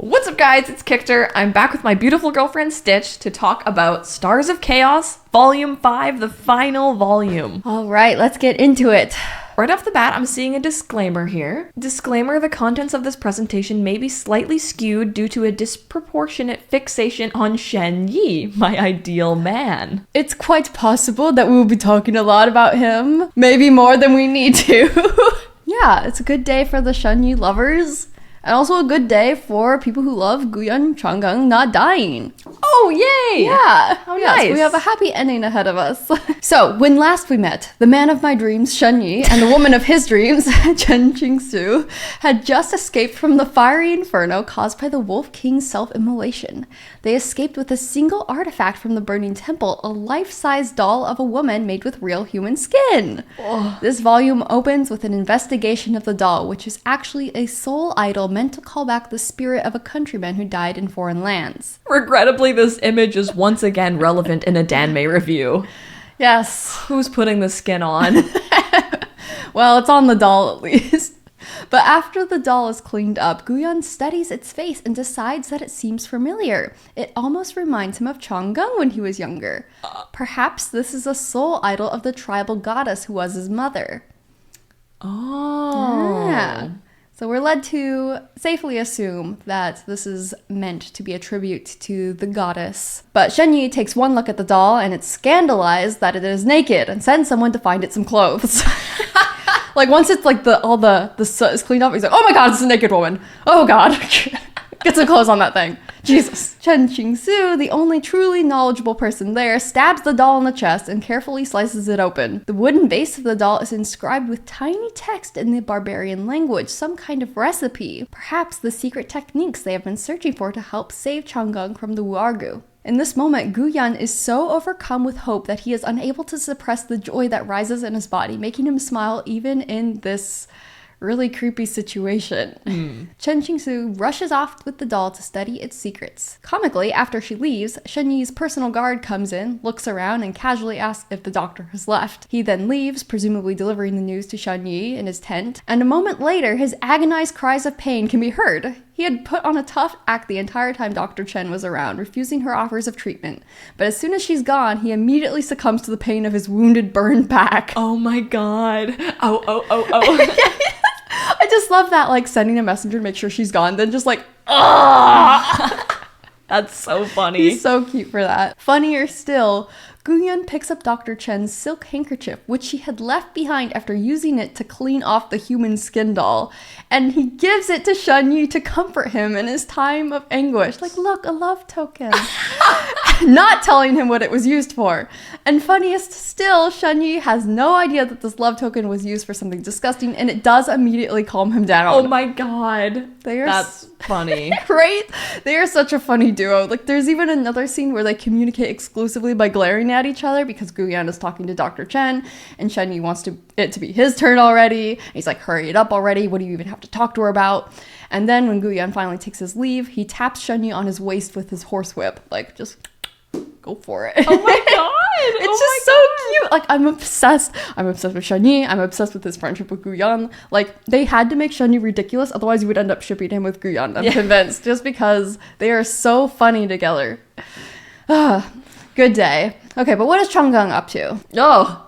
What's up, guys? It's Kichter. I'm back with my beautiful girlfriend Stitch to talk about Stars of Chaos, Volume 5, the final volume. All right, let's get into it. Right off the bat, I'm seeing a disclaimer here. Disclaimer, the contents of this presentation may be slightly skewed due to a disproportionate fixation on Shen Yi, my ideal man. It's quite possible that we'll be talking a lot about him. Maybe more than we need to. Yeah, it's a good day for the Shen Yi lovers. And also a good day for people who love Guyan Chong Gung not dying. Oh, yay! Yeah. How nice. We have a happy ending ahead of us. So, when last we met, the man of my dreams, Shen Yi, and the woman of his dreams, Chen Qingsu, had just escaped from the fiery inferno caused by the Wolf King's self-immolation. They escaped with a single artifact from the burning temple, a life-size doll of a woman made with real human skin. Oh. This volume opens with an investigation of the doll, which is actually a soul idol meant to call back the spirit of a countryman who died in foreign lands. Regrettably, this image is once again relevant in a Danmei review. Yes. Who's putting the skin on? Well, it's on the doll at least. But after the doll is cleaned up, Guyan studies its face and decides that it seems familiar. It almost reminds him of Chong Gung when he was younger. Perhaps this is a soul idol of the tribal goddess who was his mother. Oh. Yeah. So we're led to safely assume that this is meant to be a tribute to the goddess. But Shen Yi takes one look at the doll and it's scandalized that it is naked and sends someone to find it some clothes. Like once it's like all the soot is cleaned up, he's like, oh my god, it's a naked woman. Oh god. Get some clothes on that thing. Jesus. Chen Qingsu, the only truly knowledgeable person there, stabs the doll in the chest and carefully slices it open. The wooden base of the doll is inscribed with tiny text in the barbarian language, some kind of recipe. Perhaps the secret techniques they have been searching for to help save Chong Gung from the Wuargu. In this moment, Guyan is so overcome with hope that he is unable to suppress the joy that rises in his body, making him smile even in this really creepy situation. Chen Qingsu rushes off with the doll to study its secrets. Comically, after she leaves, Shen Yi's personal guard comes in, looks around, and casually asks if the doctor has left. He then leaves, presumably delivering the news to Shen Yi in his tent, and a moment later, his agonized cries of pain can be heard. He had put on a tough act the entire time Dr. Chen was around, refusing her offers of treatment. But as soon as she's gone, he immediately succumbs to the pain of his wounded, burned back. Oh my god. Oh. I just love that, like, sending a messenger to make sure she's gone, then just like, ah! That's so funny. He's so cute for that. Funnier still, Guyan picks up Dr. Chen's silk handkerchief, which she had left behind after using it to clean off the human skin doll, and he gives it to Shen Yi to comfort him in his time of anguish. Like, look, a love token. Not telling him what it was used for. And funniest still, Shen Yi has no idea that this love token was used for something disgusting, and it does immediately calm him down. Oh my god. That's funny. Right? They are such a funny duo. Like, there's even another scene where they communicate exclusively by glaring at each other because Guyan is talking to Dr. Chen, and Shen Yi wants it to be his turn already. And he's like, hurry it up already. What do you even have to talk to her about? And then when Guyan finally takes his leave, he taps Shen Yi on his waist with his horsewhip. Like, just go for it. Oh my god. It's just so cute. Like, I'm obsessed. I'm obsessed with Shen Yi. I'm obsessed with his friendship with Guyan. Like, they had to make Shen Yi ridiculous, otherwise you would end up shipping him with Guyan. I'm convinced. Just because they are so funny together. Good day. Okay, but what is Chong Gung up to? Oh.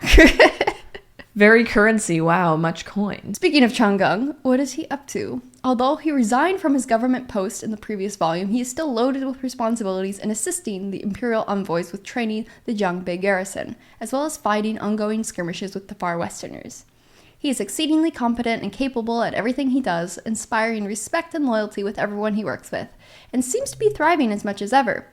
Very currency. Wow, much coin. Speaking of Chong Gung, what is he up to? Although he resigned from his government post in the previous volume, he is still loaded with responsibilities in assisting the imperial envoys with training the Danmei garrison, as well as fighting ongoing skirmishes with the far westerners. He is exceedingly competent and capable at everything he does, inspiring respect and loyalty with everyone he works with, and seems to be thriving as much as ever.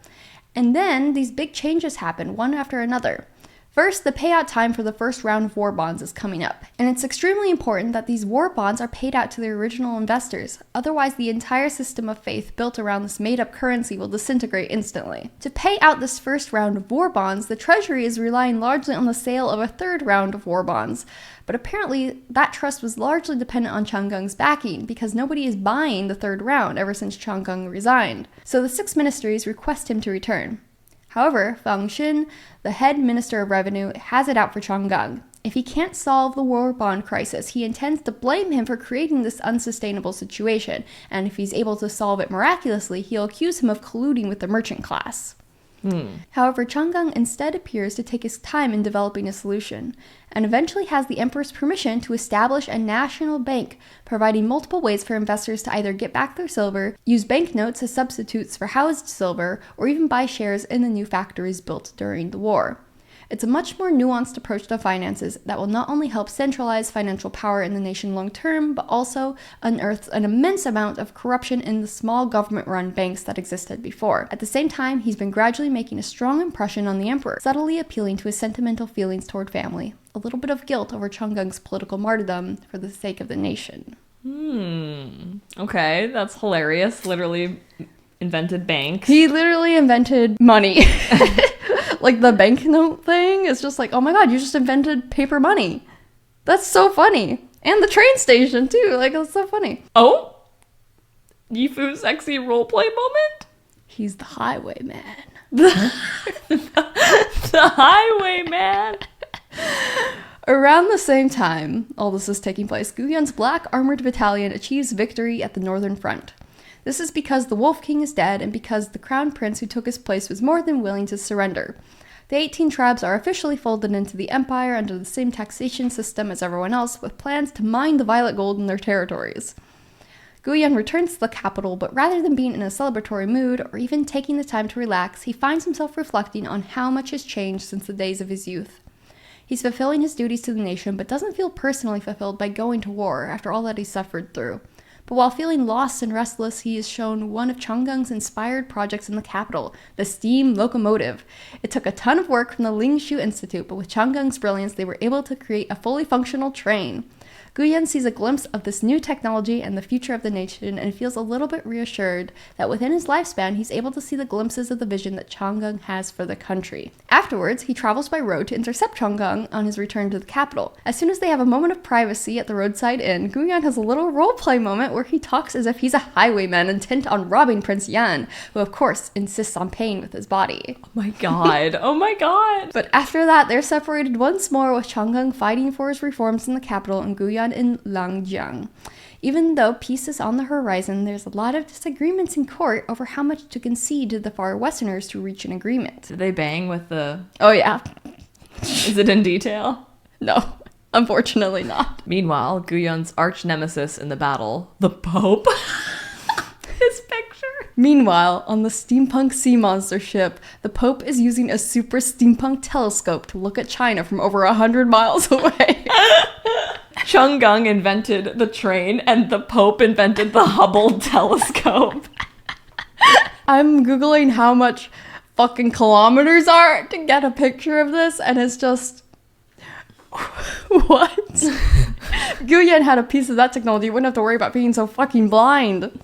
And then these big changes happen, one after another. First, the payout time for the first round of war bonds is coming up, and it's extremely important that these war bonds are paid out to their original investors, otherwise the entire system of faith built around this made-up currency will disintegrate instantly. To pay out this first round of war bonds, the treasury is relying largely on the sale of a third round of war bonds, but apparently that trust was largely dependent on Chong Gung's backing, because nobody is buying the third round ever since Chong Gung resigned, so the 6 ministries request him to return. However, Fang Xin, the head minister of revenue, has it out for Chong Gung. If he can't solve the war bond crisis, he intends to blame him for creating this unsustainable situation, and if he's able to solve it miraculously, he'll accuse him of colluding with the merchant class. However, Chong Gung instead appears to take his time in developing a solution, and eventually has the emperor's permission to establish a national bank, providing multiple ways for investors to either get back their silver, use banknotes as substitutes for housed silver, or even buy shares in the new factories built during the war. It's a much more nuanced approach to finances that will not only help centralize financial power in the nation long term, but also unearths an immense amount of corruption in the small government-run banks that existed before. At the same time, he's been gradually making a strong impression on the emperor, subtly appealing to his sentimental feelings toward family. A little bit of guilt over Chong Gung's political martyrdom for the sake of the nation. Okay, that's hilarious. Literally invented banks. He literally invented money. Like the banknote thing is just like, oh my god, you just invented paper money. That's so funny. And the train station too. Like, that's so funny. Oh? Yifu sexy roleplay moment? He's the highwayman. The highwayman. Around the same time all this is taking place, Guyon's black armored battalion achieves victory at the northern front. This is because the Wolf King is dead and because the crown prince who took his place was more than willing to surrender. The 18 tribes are officially folded into the empire under the same taxation system as everyone else, with plans to mine the violet gold in their territories. Guyon returns to the capital, but rather than being in a celebratory mood or even taking the time to relax, he finds himself reflecting on how much has changed since the days of his youth. He's fulfilling his duties to the nation, but doesn't feel personally fulfilled by going to war after all that he suffered through. But while feeling lost and restless, he is shown one of Chong Gung's inspired projects in the capital, the steam locomotive. It took a ton of work from the Lingshu Institute, but with Chong Gung's brilliance, they were able to create a fully functional train. Guyon sees a glimpse of this new technology and the future of the nation and feels a little bit reassured that within his lifespan, he's able to see the glimpses of the vision that Chong Gung has for the country. Afterwards, he travels by road to intercept Chong Gung on his return to the capital. As soon as they have a moment of privacy at the roadside inn, Guyon has a little roleplay moment where he talks as if he's a highwayman intent on robbing Prince Yan, who of course insists on paying with his body. Oh my god. Oh my god. But after that, they're separated once more, with Chong Gung fighting for his reforms in the capital and Guyon in Langjiang. Even though peace is on the horizon, there's a lot of disagreements in court over how much to concede to the far westerners to reach an agreement. Did they bang with the... Oh yeah. Is it in detail? No, unfortunately not. Meanwhile, Guyon's arch nemesis in the battle, the Pope, his picture. Meanwhile, on the steampunk sea monster ship, the Pope is using a super steampunk telescope to look at China from over 100 miles away. Chong Gung invented the train and the Pope invented the Hubble telescope. I'm Googling how much fucking kilometers are to get a picture of this, and it's just... What? Guyon had a piece of that technology, you wouldn't have to worry about being so fucking blind.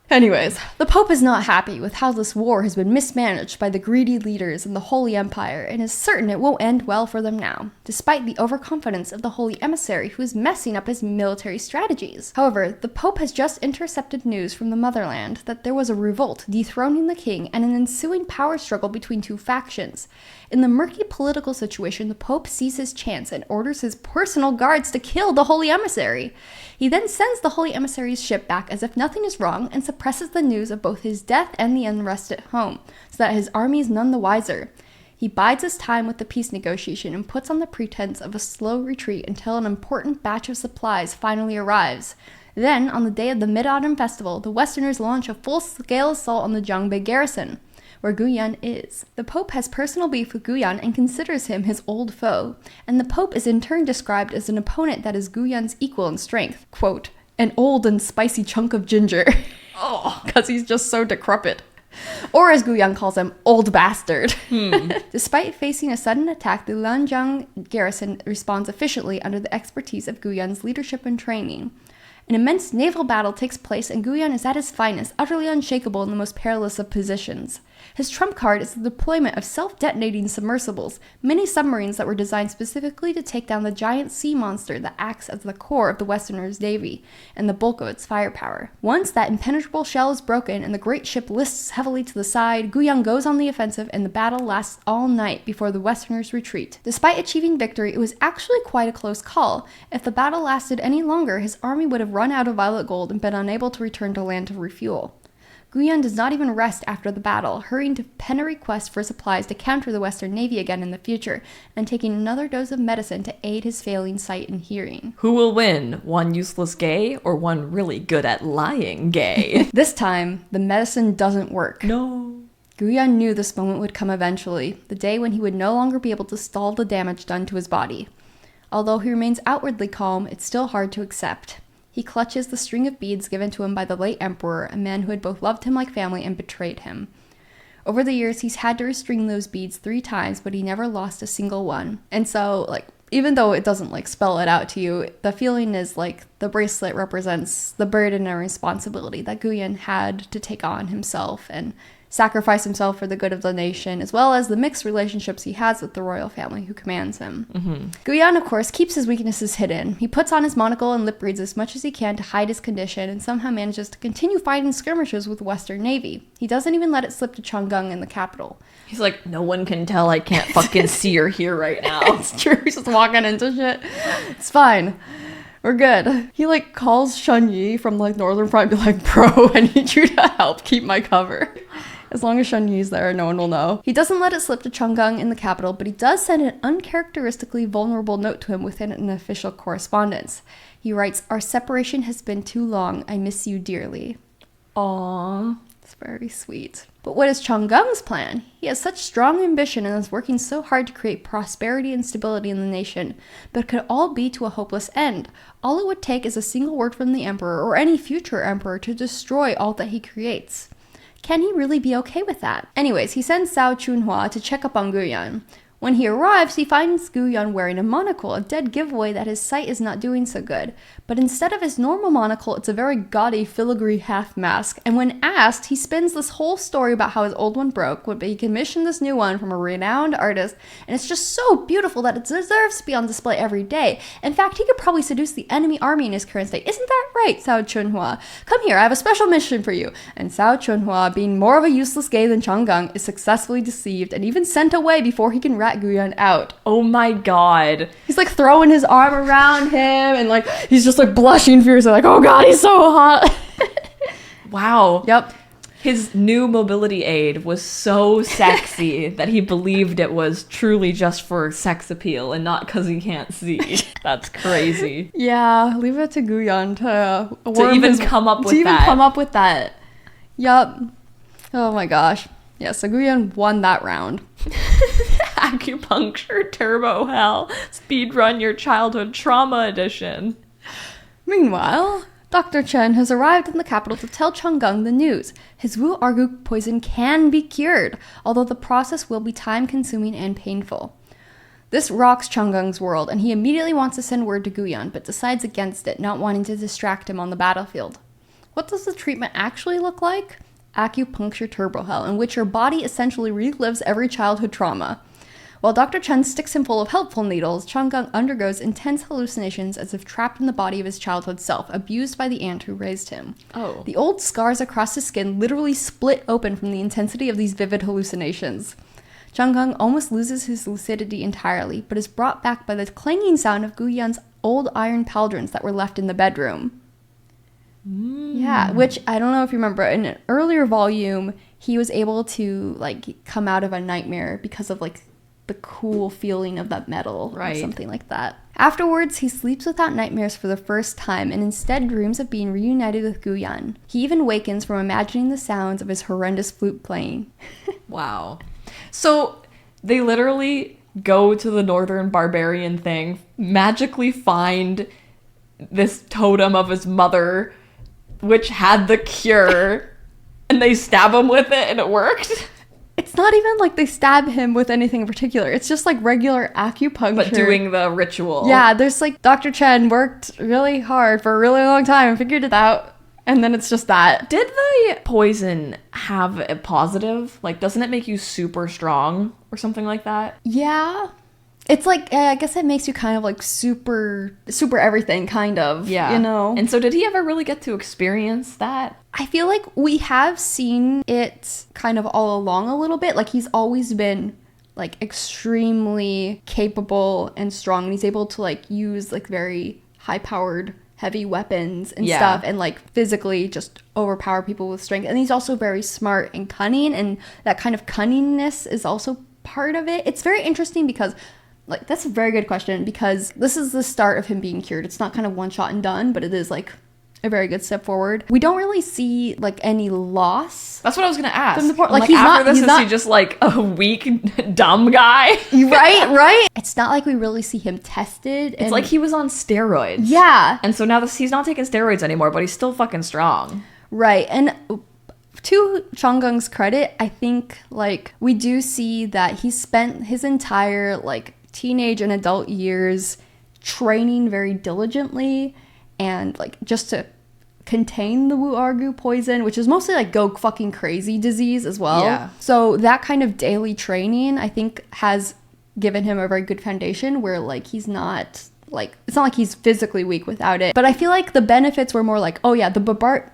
Anyways, the Pope is not happy with how this war has been mismanaged by the greedy leaders in the Holy Empire and is certain it won't end well for them now, despite the overconfidence of the Holy Emissary who is messing up his military strategies. However, the Pope has just intercepted news from the motherland that there was a revolt dethroning the king and an ensuing power struggle between two factions. In the murky political situation, the Pope sees his chance and orders his personal guards to kill the Holy Emissary. He then sends the Holy Emissary's ship back as if nothing is wrong and suppresses the news of both his death and the unrest at home, so that his army is none the wiser. He bides his time with the peace negotiation and puts on the pretense of a slow retreat until an important batch of supplies finally arrives. Then, on the day of the Mid-Autumn Festival, the Westerners launch a full-scale assault on the Danmei garrison, where Guyon is. The Pope has personal beef with Guyon and considers him his old foe, and the Pope is in turn described as an opponent that is Guyon's equal in strength. Quote, an old and spicy chunk of ginger. Oh, because he's just so decrepit. Or as Guyon calls him, old bastard. Despite facing a sudden attack, the Lanjiang garrison responds efficiently under the expertise of Guyon's leadership and training. An immense naval battle takes place and Guyon is at his finest, utterly unshakable in the most perilous of positions. His trump card is the deployment of self-detonating submersibles, mini submarines that were designed specifically to take down the giant sea monster that acts as the core of the Westerners' navy and the bulk of its firepower. Once that impenetrable shell is broken and the great ship lists heavily to the side, Guyan goes on the offensive and the battle lasts all night before the Westerners retreat. Despite achieving victory, it was actually quite a close call. If the battle lasted any longer, his army would have run out of violet gold and been unable to return to land to refuel. Guyan does not even rest after the battle, hurrying to pen a request for supplies to counter the Western Navy again in the future, and taking another dose of medicine to aid his failing sight and hearing. Who will win? One useless gay or one really good at lying gay? This time, the medicine doesn't work. No. Guyan knew this moment would come eventually, the day when he would no longer be able to stall the damage done to his body. Although he remains outwardly calm, it's still hard to accept. He clutches the string of beads given to him by the late emperor, a man who had both loved him like family and betrayed him. Over the years, he's had to restring those beads 3 times, but he never lost a single one. And so, even though it doesn't, spell it out to you, the feeling is, the bracelet represents the burden and responsibility that Guyan had to take on himself and sacrifice himself for the good of the nation, as well as the mixed relationships he has with the royal family who commands him. Guyan, of course, keeps his weaknesses hidden. He puts on his monocle and lip reads as much as he can to hide his condition, and somehow manages to continue fighting skirmishes with the Western Navy. He doesn't even let it slip to Chong Gung in the capital. He's like, no one can tell I can't fucking see or hear right now. It's true, he's just walking into shit. It's fine. We're good. He calls Shen Yi from Northern Front and be like, bro, I need you to help keep my cover. As long as Shen Yi's there, no one will know. He doesn't let it slip to Chong Gung in the capital, but he does send an uncharacteristically vulnerable note to him within an official correspondence. He writes, "Our separation has been too long. I miss you dearly." Aww. It's very sweet. But what is Chong Gung's plan? He has such strong ambition and is working so hard to create prosperity and stability in the nation, but it could all be to a hopeless end. All it would take is a single word from the emperor or any future emperor to destroy all that he creates. Can he really be okay with that? Anyways, he sends Cao Chunhua to check up on Guyan. When he arrives, he finds Guyan wearing a monocle, a dead giveaway that his sight is not doing so good. But instead of his normal monocle, it's a very gaudy filigree half mask. And when asked, he spins this whole story about how his old one broke, but he commissioned this new one from a renowned artist, and it's just so beautiful that it deserves to be on display every day. In fact, he could probably seduce the enemy army in his current state. Isn't that right, Cao Chunhua? Come here, I have a special mission for you. And Cao Chunhua, being more of a useless gay than Chong Gung, is successfully deceived and even sent away before he can rat Guyan out. Oh my god. He's throwing his arm around him and he's just blushing fiercely oh god, he's so hot. Wow. Yep. His new mobility aid was so sexy that he believed it was truly just for sex appeal and not because he can't see. That's crazy. Yeah, leave it to Guyan to come up with that. Yup. Oh my gosh. Yeah, so Guyan won that round. Acupuncture Turbo Hell. Speedrun your childhood trauma edition. Meanwhile, Dr. Chen has arrived in the capital to tell Chong Gung the news. His Wu Argu poison can be cured, although the process will be time-consuming and painful. This rocks Chong Gung's world, and he immediately wants to send word to Guyan, but decides against it, not wanting to distract him on the battlefield. What does the treatment actually look like? Acupuncture Turbo Hell, in which your body essentially relives every childhood trauma. While Dr. Chen sticks him full of helpful needles, Chong Gung undergoes intense hallucinations as if trapped in the body of his childhood self, abused by the aunt who raised him. Oh. The old scars across his skin literally split open from the intensity of these vivid hallucinations. Chong Gung almost loses his lucidity entirely, but is brought back by the clanging sound of Guyan's old iron pauldrons that were left in the bedroom. Yeah, which I don't know if you remember, in an earlier volume, he was able to come out of a nightmare because of the cool feeling of that metal, right, or something like that. Afterwards, he sleeps without nightmares for the first time and instead dreams of being reunited with Guyan. He even wakens from imagining the sounds of his horrendous flute playing. Wow. So they literally go to the northern barbarian thing, magically find this totem of his mother, which had the cure, and they stab him with it and it worked. It's not even they stab him with anything in particular. It's just regular acupuncture. But doing the ritual. Yeah, there's Dr. Chen worked really hard for a really long time and figured it out. And then it's just that. Did the poison have a positive? Like, doesn't it make you super strong or something like that? Yeah. It's like, I guess it makes you kind of like super everything, kind of. Yeah. You know? And so did he ever really get to experience that? I feel like we have seen it kind of all along a little bit. Like, he's always been like extremely capable and strong, and he's able to like use like very high-powered heavy weapons and stuff, and like physically just overpower people with strength. And he's also very smart and cunning, and that kind of cunningness is also part of it. It's very interesting because like, that's a very good question, because this is the start of him being cured. It's not kind of one shot and done, but it is like a very good step forward. We don't really see like any loss. That's what I was gonna ask. From the Like he's after not, this, he's is not, he just like a weak, dumb guy? right? It's not like we really see him tested. It's like he was on steroids. Yeah. And so now he's not taking steroids anymore, but he's still fucking strong. Right. And to Chong Gung's credit, I think like we do see that he spent his entire like teenage and adult years training very diligently and like just to contain the Wu Argu poison, which is mostly like go fucking crazy disease as well. Yeah. So that kind of daily training, I think, has given him a very good foundation where like he's not like, it's not like he's physically weak without it. But I feel like the benefits were more like, oh yeah, the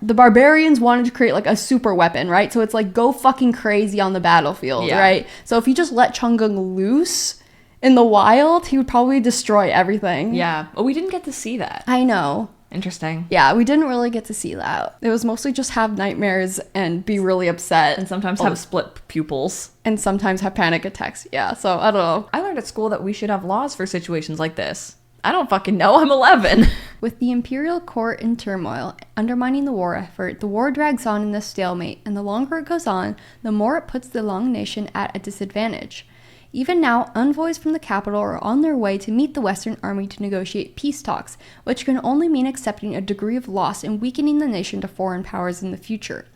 barbarians wanted to create like a super weapon, right? So it's like go fucking crazy on the battlefield, right? So if you just let Chong Gung loose in the wild, he would probably destroy everything. Yeah. But we didn't get to see that. I know. Interesting. Yeah, we didn't really get to see that. It was mostly just have nightmares and be really upset. And sometimes have split pupils. And sometimes have panic attacks. Yeah, so I don't know. I learned at school that we should have laws for situations like this. I don't fucking know. I'm 11. With the imperial court in turmoil, undermining the war effort, the war drags on in this stalemate, and the longer it goes on, the more it puts the Long nation at a disadvantage. Even now, envoys from the capital are on their way to meet the Western army to negotiate peace talks, which can only mean accepting a degree of loss and weakening the nation to foreign powers in the future.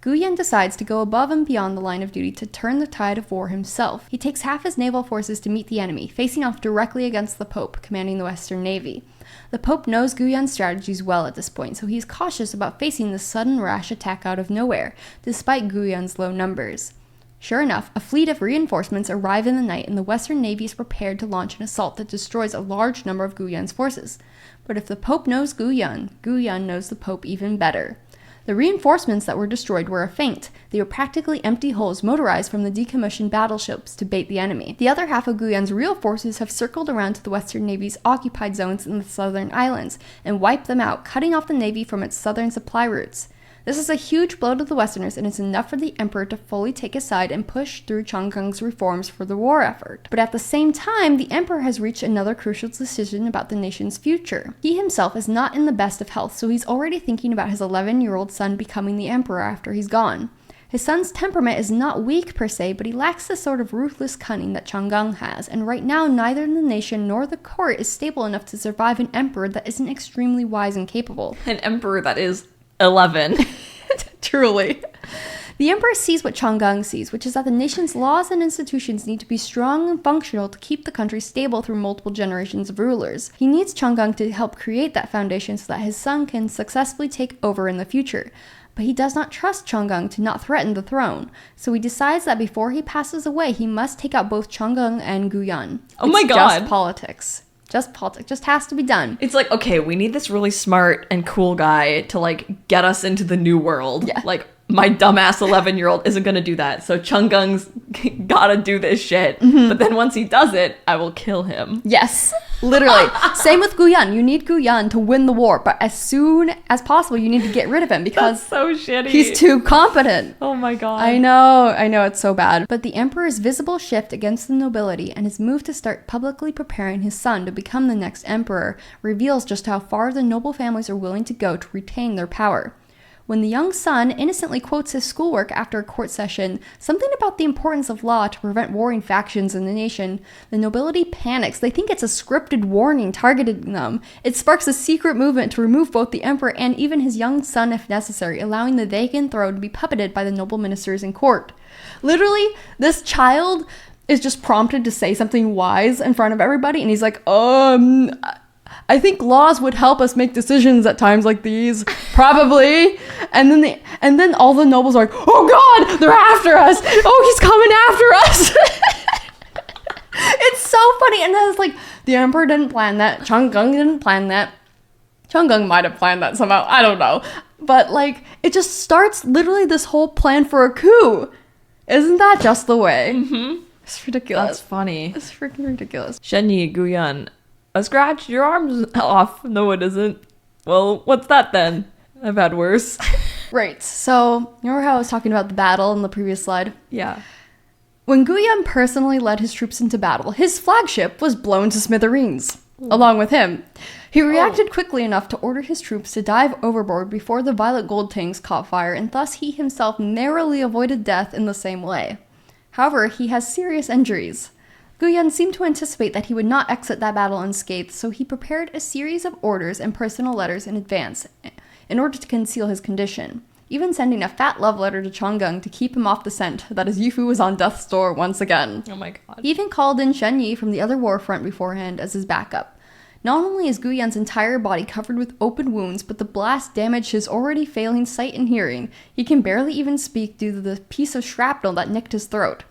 Guyan decides to go above and beyond the line of duty to turn the tide of war himself. He takes half his naval forces to meet the enemy, facing off directly against the Pope, commanding the Western Navy. The Pope knows Guyan's strategies well at this point, so he's cautious about facing this sudden rash attack out of nowhere, despite Guyan's low numbers. Sure enough, a fleet of reinforcements arrive in the night, and the Western Navy is prepared to launch an assault that destroys a large number of Guyan's forces. But if the Pope knows Guyan, Guyan knows the Pope even better. The reinforcements that were destroyed were a feint. They were practically empty hulls motorized from the decommissioned battleships to bait the enemy. The other half of Guyan's real forces have circled around to the Western Navy's occupied zones in the southern islands and wiped them out, cutting off the Navy from its southern supply routes. This is a huge blow to the Westerners, and it's enough for the Emperor to fully take his side and push through Chong Gung's reforms for the war effort. But at the same time, the Emperor has reached another crucial decision about the nation's future. He himself is not in the best of health, so he's already thinking about his 11-year-old son becoming the Emperor after he's gone. His son's temperament is not weak per se, but he lacks the sort of ruthless cunning that Chong Gung has, and right now neither the nation nor the court is stable enough to survive an emperor that isn't extremely wise and capable. An emperor that is 11. Truly. The Emperor sees what Chong Gung sees, which is that the nation's laws and institutions need to be strong and functional to keep the country stable through multiple generations of rulers. He needs Chong Gung to help create that foundation so that his son can successfully take over in the future. But he does not trust Chong Gung to not threaten the throne, so he decides that before he passes away, he must take out both Chong Gung and Guyan. Oh my god. Just politics. Just has to be done. It's like, okay, we need this really smart and cool guy to like get us into the new world. Yeah. Like my dumbass 11-year-old isn't gonna do that. So Chong Gung's gotta do this shit. Mm-hmm. But then once he does it, I will kill him. Yes, literally. Same with Guyan. You need Guyan to win the war, but as soon as possible, you need to get rid of him because that's so shitty. He's too competent. Oh my god. I know, it's so bad. But the Emperor's visible shift against the nobility and his move to start publicly preparing his son to become the next emperor reveals just how far the noble families are willing to go to retain their power. When the young son innocently quotes his schoolwork after a court session, something about the importance of law to prevent warring factions in the nation, the nobility panics. They think it's a scripted warning targeting them. It sparks a secret movement to remove both the emperor and even his young son if necessary, allowing the vacant throne to be puppeted by the noble ministers in court. Literally, this child is just prompted to say something wise in front of everybody, and he's like, I think laws would help us make decisions at times like these. Probably. And then all the nobles are like, oh God, they're after us. Oh, he's coming after us. It's so funny. And then it's like, the emperor didn't plan that. Chong Gung didn't plan that. Chong Gung might have planned that somehow. I don't know. But like, it just starts literally this whole plan for a coup. Isn't that just the way? Mm-hmm. It's ridiculous. That's funny. It's freaking ridiculous. Shen Yi, Guyan, a scratch? Your arm's off. No, it isn't. Well, what's that then? I've had worse. Right. So, remember how I was talking about the battle in the previous slide? Yeah. When Guyan personally led his troops into battle, his flagship was blown to smithereens, along with him. He reacted quickly enough to order his troops to dive overboard before the violet gold tanks caught fire, and thus he himself narrowly avoided death in the same way. However, he has serious injuries. Guyan seemed to anticipate that he would not exit that battle unscathed, so he prepared a series of orders and personal letters in advance in order to conceal his condition, even sending a fat love letter to Chong Gung to keep him off the scent that his Yifu was on death's door once again. Oh my God. He even called in Shen Yi from the other war front beforehand as his backup. Not only is Guyan's entire body covered with open wounds, but the blast damaged his already failing sight and hearing. He can barely even speak due to the piece of shrapnel that nicked his throat.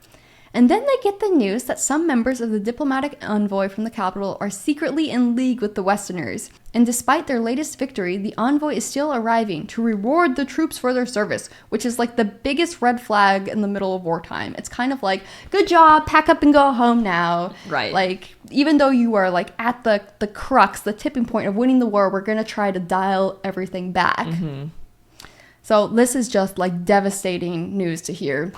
And then they get the news that some members of the diplomatic envoy from the capital are secretly in league with the Westerners. And despite their latest victory, the envoy is still arriving to reward the troops for their service, which is like the biggest red flag in the middle of wartime. It's kind of like, good job, pack up and go home now. Right. Like, even though you are like at the crux, the tipping point of winning the war, we're going to try to dial everything back. Mm-hmm. So this is just like devastating news to hear.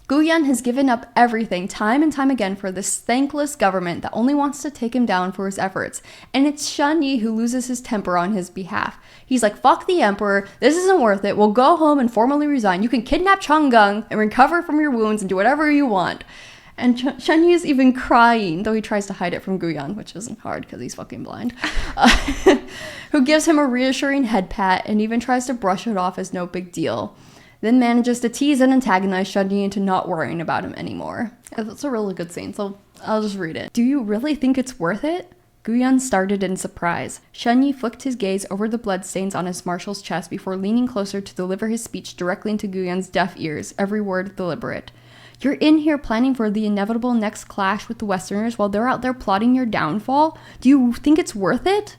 Guyan has given up everything time and time again for this thankless government that only wants to take him down for his efforts. And it's Shen Yi who loses his temper on his behalf. He's like, fuck the emperor, this isn't worth it, we'll go home and formally resign. You can kidnap Chong Gung and recover from your wounds and do whatever you want. And Shen Yi is even crying, though he tries to hide it from Guyan, which isn't hard because he's fucking blind. Who gives him a reassuring head pat and even tries to brush it off as no big deal. Then manages to tease and antagonize Shen Yi into not worrying about him anymore. That's a really good scene, so I'll just read it. Do you really think it's worth it? Guyan started in surprise. Shen Yi flicked his gaze over the bloodstains on his marshal's chest before leaning closer to deliver his speech directly into Guyan's deaf ears, every word deliberate. You're in here planning for the inevitable next clash with the Westerners while they're out there plotting your downfall? Do you think it's worth it?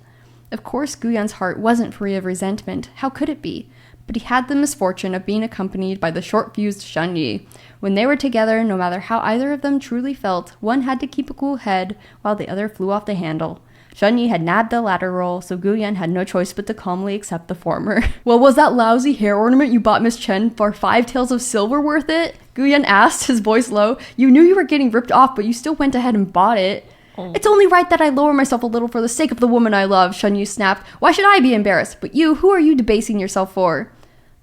Of course, Guyan's heart wasn't free of resentment. How could it be? But he had the misfortune of being accompanied by the short-fused Shen Yi. When they were together, no matter how either of them truly felt, one had to keep a cool head, while the other flew off the handle. Shen Yi had nabbed the latter role, so Guyan had no choice but to calmly accept the former. Well, was that lousy hair ornament you bought Miss Chen for 5 taels of silver worth it? Guyan asked, his voice low. You knew you were getting ripped off, but you still went ahead and bought it. Oh. It's only right that I lower myself a little for the sake of the woman I love, Shen Yi snapped. Why should I be embarrassed? But you, who are you debasing yourself for?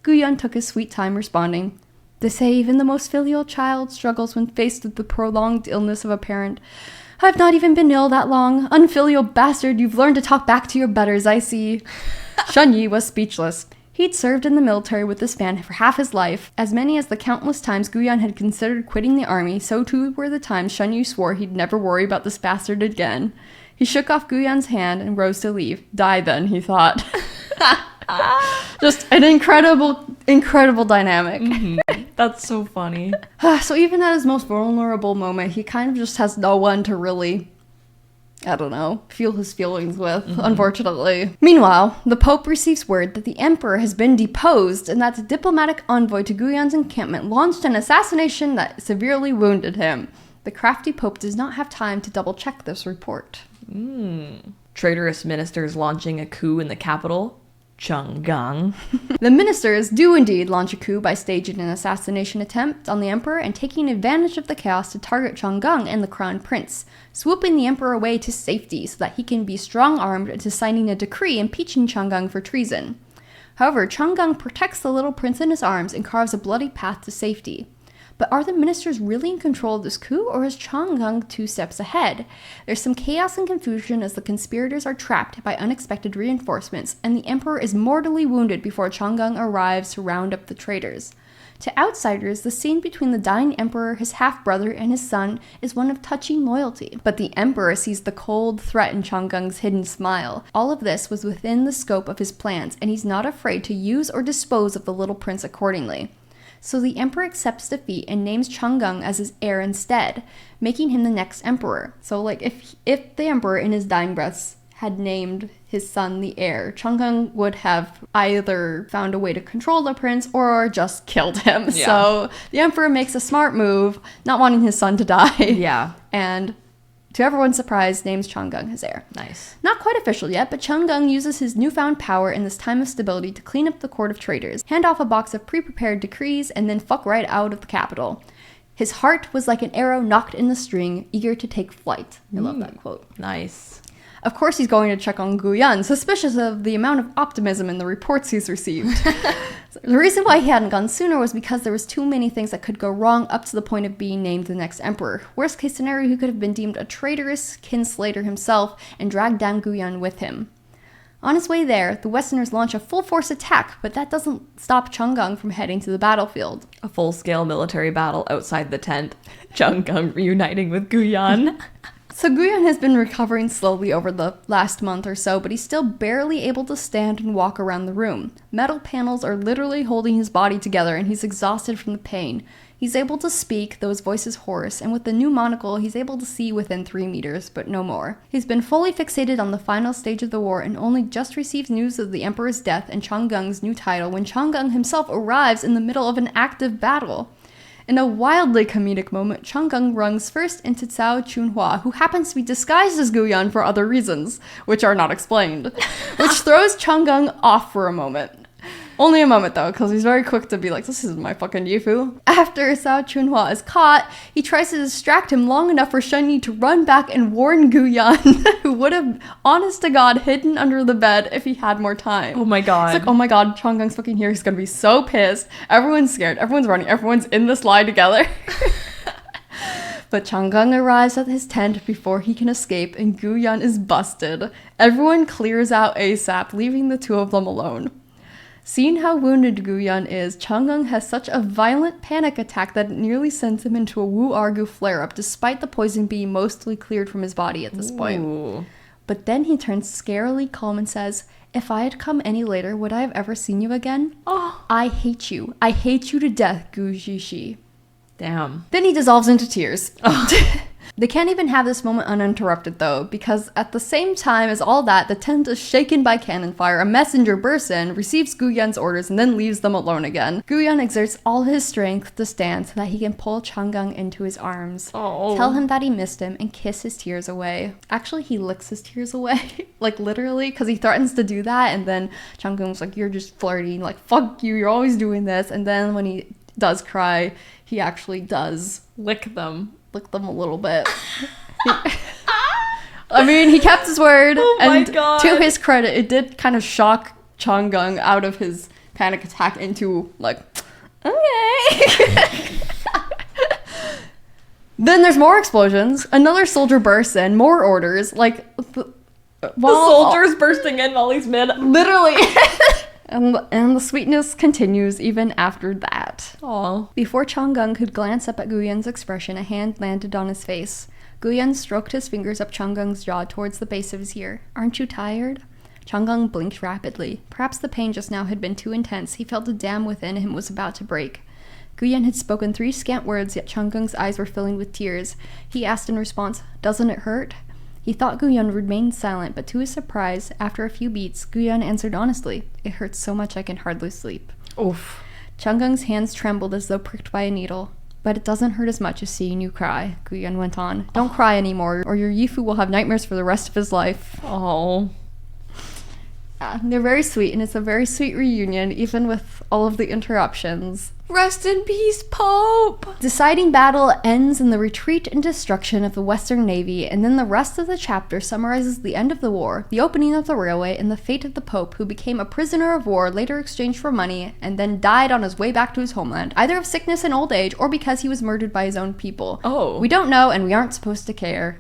Guyan took his sweet time responding. They say even the most filial child struggles when faced with the prolonged illness of a parent. I've not even been ill that long. Unfilial bastard, you've learned to talk back to your betters, I see. Shen Yi was speechless. He'd served in the military with this man for half his life. As many as the countless times Guyan had considered quitting the army, so too were the times Shen Yi swore he'd never worry about this bastard again. He shook off Guyan's hand and rose to leave. Die then, he thought. Just an incredible dynamic. Mm-hmm. That's so funny. So even at his most vulnerable moment, he kind of just has no one to really, I don't know, feel his feelings with, unfortunately. Meanwhile, the Pope receives word that the Emperor has been deposed and that the diplomatic envoy to Guyan's encampment launched an assassination that severely wounded him. The crafty Pope does not have time to double-check this report. Traitorous ministers launching a coup in the capital. Chong Gung. The ministers do indeed launch a coup by staging an assassination attempt on the emperor and taking advantage of the chaos to target Chong Gung and the crown prince, swooping the emperor away to safety so that he can be strong-armed into signing a decree impeaching Chong Gung for treason. However, Chong Gung protects the little prince in his arms and carves a bloody path to safety. But are the ministers really in control of this coup, or is Chong Gung 2 steps ahead? There's some chaos and confusion as the conspirators are trapped by unexpected reinforcements, and the emperor is mortally wounded before Chong Gung arrives to round up the traitors. To outsiders, the scene between the dying emperor, his half-brother, and his son is one of touching loyalty. But the emperor sees the cold threat in Chong Gung's hidden smile. All of this was within the scope of his plans, and he's not afraid to use or dispose of the little prince accordingly. So the emperor accepts defeat and names Chong Gung as his heir instead, making him the next emperor. So, like, if the emperor in his dying breaths had named his son the heir, Chong Gung would have either found a way to control the prince or just killed him. Yeah. So the emperor makes a smart move, not wanting his son to die. Yeah. And to everyone's surprise, names Chong Gung his heir. Nice. Not quite official yet, but Chong Gung uses his newfound power in this time of stability to clean up the court of traitors, hand off a box of pre-prepared decrees, and then fuck right out of the capital. His heart was like an arrow knocked in the string, eager to take flight. I love that quote. Nice. Of course he's going to check on Guyan, suspicious of the amount of optimism in the reports he's received. The reason why he hadn't gone sooner was because there was too many things that could go wrong up to the point of being named the next emperor. Worst case scenario, he could have been deemed a traitorous kinslayer himself and dragged down Guyan with him. On his way there, the Westerners launch a full-force attack, but that doesn't stop Chong Gung from heading to the battlefield. A full-scale military battle outside the tent. Chong Gung reuniting with Guyan. So Guyan has been recovering slowly over the last month or so, but he's still barely able to stand and walk around the room. Metal panels are literally holding his body together, and he's exhausted from the pain. He's able to speak, though his voice is hoarse, and with the new monocle, he's able to see within 3 meters, but no more. He's been fully fixated on the final stage of the war and only just receives news of the Emperor's death and Chong Gung's new title when Chong Gung himself arrives in the middle of an active battle. In a wildly comedic moment, Chong Gung runs first into Cao Chunhua, who happens to be disguised as Guyan for other reasons, which are not explained, which throws Chong Gung off for a moment. Only a moment, though, because he's very quick to be like, this isn't my fucking Yifu. After Cao Chunhua is caught, he tries to distract him long enough for Shen Yi to run back and warn Guyan, who would have, honest to God, hidden under the bed if he had more time. Oh my god. It's like, oh my god, Chong Gung's fucking here. He's gonna be so pissed. Everyone's scared. Everyone's running. Everyone's in this lie together. But Chong Gung arrives at his tent before he can escape, and Guyan is busted. Everyone clears out ASAP, leaving the two of them alone. Seeing how wounded Guyan is, Chong Gung has such a violent panic attack that it nearly sends him into a Wu-Argu flare-up, despite the poison being mostly cleared from his body at this point. But then he turns scarily calm and says, "If I had come any later, would I have ever seen you again? Oh. I hate you. I hate you to death, Gu Zhishi." Damn. Then he dissolves into tears. They can't even have this moment uninterrupted, though, because at the same time as all that, the tent is shaken by cannon fire. A messenger bursts in, receives Guyan's orders, and then leaves them alone again. Guyan exerts all his strength to stand so that he can pull Chong Gung into his arms, tell him that he missed him, and kiss his tears away. Actually, he licks his tears away, like literally, because he threatens to do that, and then Chong Gung's like, "You're just flirting, like, fuck you, you're always doing this." And then when he does cry, he actually does lick them a little bit. I mean, he kept his word, and to his credit, it did kind of shock Chong Gung out of his panic attack into, like, okay. Then there's more explosions. Another soldier bursts in, more orders, like, the soldier's bursting in while he's mid. Literally. And the sweetness continues even after that. Aww. Before Chong Gung could glance up at Guyan's expression, a hand landed on his face. Guyan stroked his fingers up Chong Gung's jaw towards the base of his ear. "Aren't you tired?" Chong Gung blinked rapidly. Perhaps the pain just now had been too intense. He felt the dam within him was about to break. Guyan had spoken 3 scant words, yet Chong Gung's eyes were filling with tears. He asked in response, "Doesn't it hurt?" He thought Guyan remained silent, but to his surprise, after a few beats, Guyan answered honestly, "It hurts so much I can hardly sleep." Oof. Chong Gung's hands trembled as though pricked by a needle. "But it doesn't hurt as much as seeing you cry," Guyan went on. "Don't cry anymore, or your Yifu will have nightmares for the rest of his life." Oh. They're very sweet, and it's a very sweet reunion, even with all of the interruptions. Rest in peace, Pope! Deciding battle ends in the retreat and destruction of the Western Navy, and then the rest of the chapter summarizes the end of the war, the opening of the railway, and the fate of the Pope, who became a prisoner of war, later exchanged for money, and then died on his way back to his homeland, either of sickness and old age, or because he was murdered by his own people. Oh. We don't know, and we aren't supposed to care.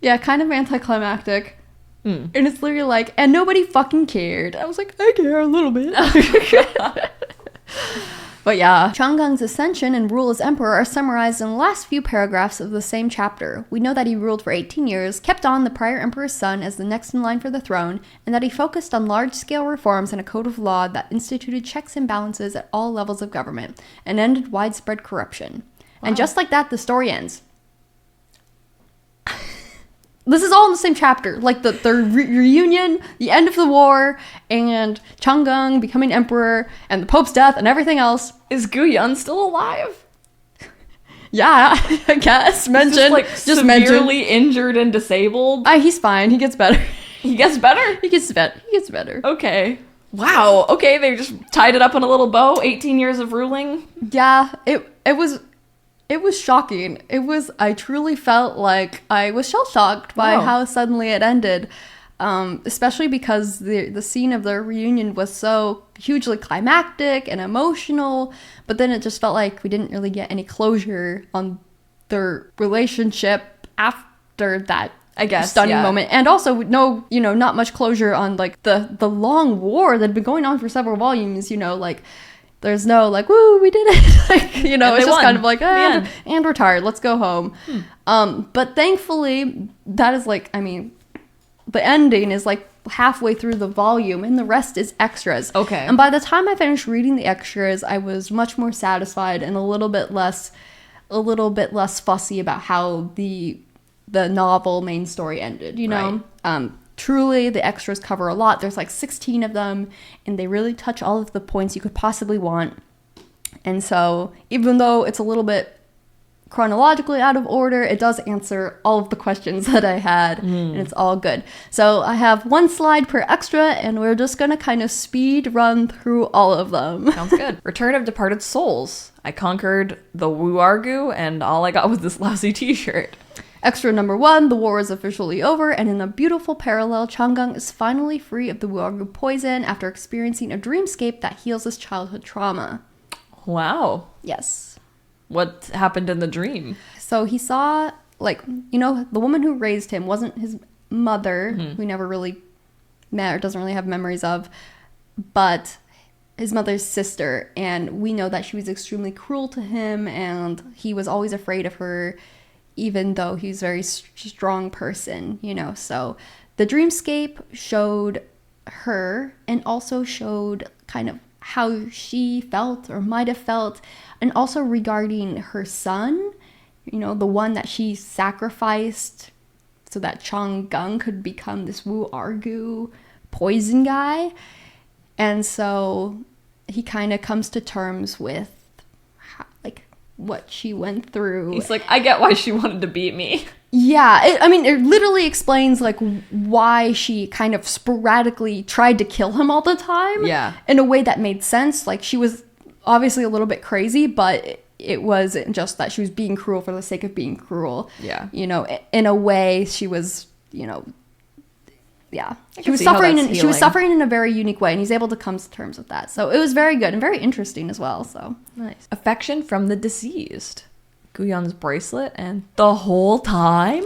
Yeah, kind of anticlimactic. And it's literally like, and nobody fucking cared. I was like, I care a little bit. But yeah, Chong Gung's ascension and rule as emperor are summarized in the last few paragraphs of the same chapter. We know that he ruled for 18 years, kept on the prior emperor's son as the next in line for the throne, and that he focused on large-scale reforms and a code of law that instituted checks and balances at all levels of government, and ended widespread corruption. Wow. And just like that, the story ends. This is all in the same chapter, like the reunion, the end of the war, and Chong Gung becoming emperor, and the Pope's death, and everything else. Is Gu Yun still alive? Yeah, I guess. Mentioned. Just severely injured and disabled? He's fine. He gets better. He gets better? He gets better. Okay. Wow. Okay, they just tied it up in a little bow. 18 years of ruling? Yeah, it was shocking. I truly felt like I was shell-shocked by how suddenly it ended. Especially because the scene of the reunion was so hugely climactic and emotional, but then it just felt like we didn't really get any closure on their relationship after that, I guess, stunning moment. And also not much closure on like the long war that had been going on for several volumes, like there's no like, woo, we did it. Like, it's just won. Kind of like, and we're tired, let's go home. But thankfully that is like, the ending is like halfway through the volume and the rest is extras. Okay. And by the time I finished reading the extras, I was much more satisfied and a little bit less fussy about how the novel main story ended, Right. Truly, the extras cover a lot. There's like 16 of them, and they really touch all of the points you could possibly want. And so, even though it's a little bit chronologically out of order, it does answer all of the questions that I had, and it's all good. So I have one slide per extra, and we're just gonna kind of speed run through all of them. Sounds good. Return of Departed Souls. I conquered the Wu Argu, and all I got was this lousy t-shirt. Extra number 1, the war is officially over, and in a beautiful parallel, Chong Gung is finally free of the Wu Argu poison after experiencing a dreamscape that heals his childhood trauma. Wow. Yes. What happened in the dream? So he saw, the woman who raised him wasn't his mother, who he never really met or doesn't really have memories of, but his mother's sister. And we know that she was extremely cruel to him, and he was always afraid of her, even though he's a very strong person, So the dreamscape showed her and also showed kind of how she felt or might have felt, and also regarding her son, the one that she sacrificed so that Chong Gung could become this Wu Argu poison guy. And so he kind of comes to terms with what she went through. He's like, I get why she wanted to beat me. Yeah, it literally explains why she kind of sporadically tried to kill him all the time. Yeah. In a way that made sense. Like, she was obviously a little bit crazy, but it wasn't just that she was being cruel for the sake of being cruel. Yeah. In a way, she was, yeah. She was suffering in a very unique way, and he's able to come to terms with that. So it was very good and very interesting as well. So nice. Affection from the deceased. Gu Yun's bracelet, and the whole time?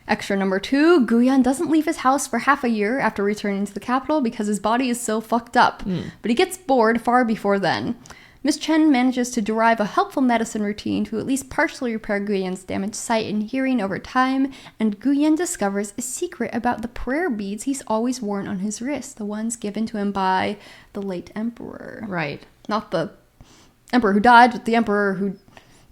Extra number 2, Gu Yun doesn't leave his house for half a year after returning to the capital because his body is so fucked up. But he gets bored far before then. Miss Chen manages to derive a helpful medicine routine to at least partially repair Gu Yun's damaged sight and hearing over time, and Gu Yun discovers a secret about the prayer beads he's always worn on his wrist, the ones given to him by the late emperor. Right. Not the emperor who died, but the emperor who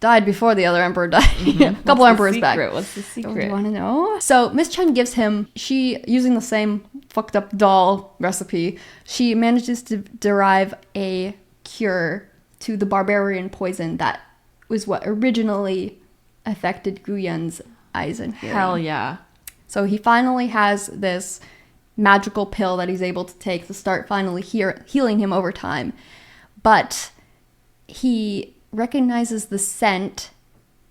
died before the other emperor died. A couple emperors back. What's the secret? Do you want to know? So Miss Chen gives him, using the same fucked up doll recipe, she manages to derive a cure to the barbarian poison that was what originally affected Gu Yun's eyes and hearing. Hell yeah. So he finally has this magical pill that he's able to take to start finally healing him over time. But he recognizes the scent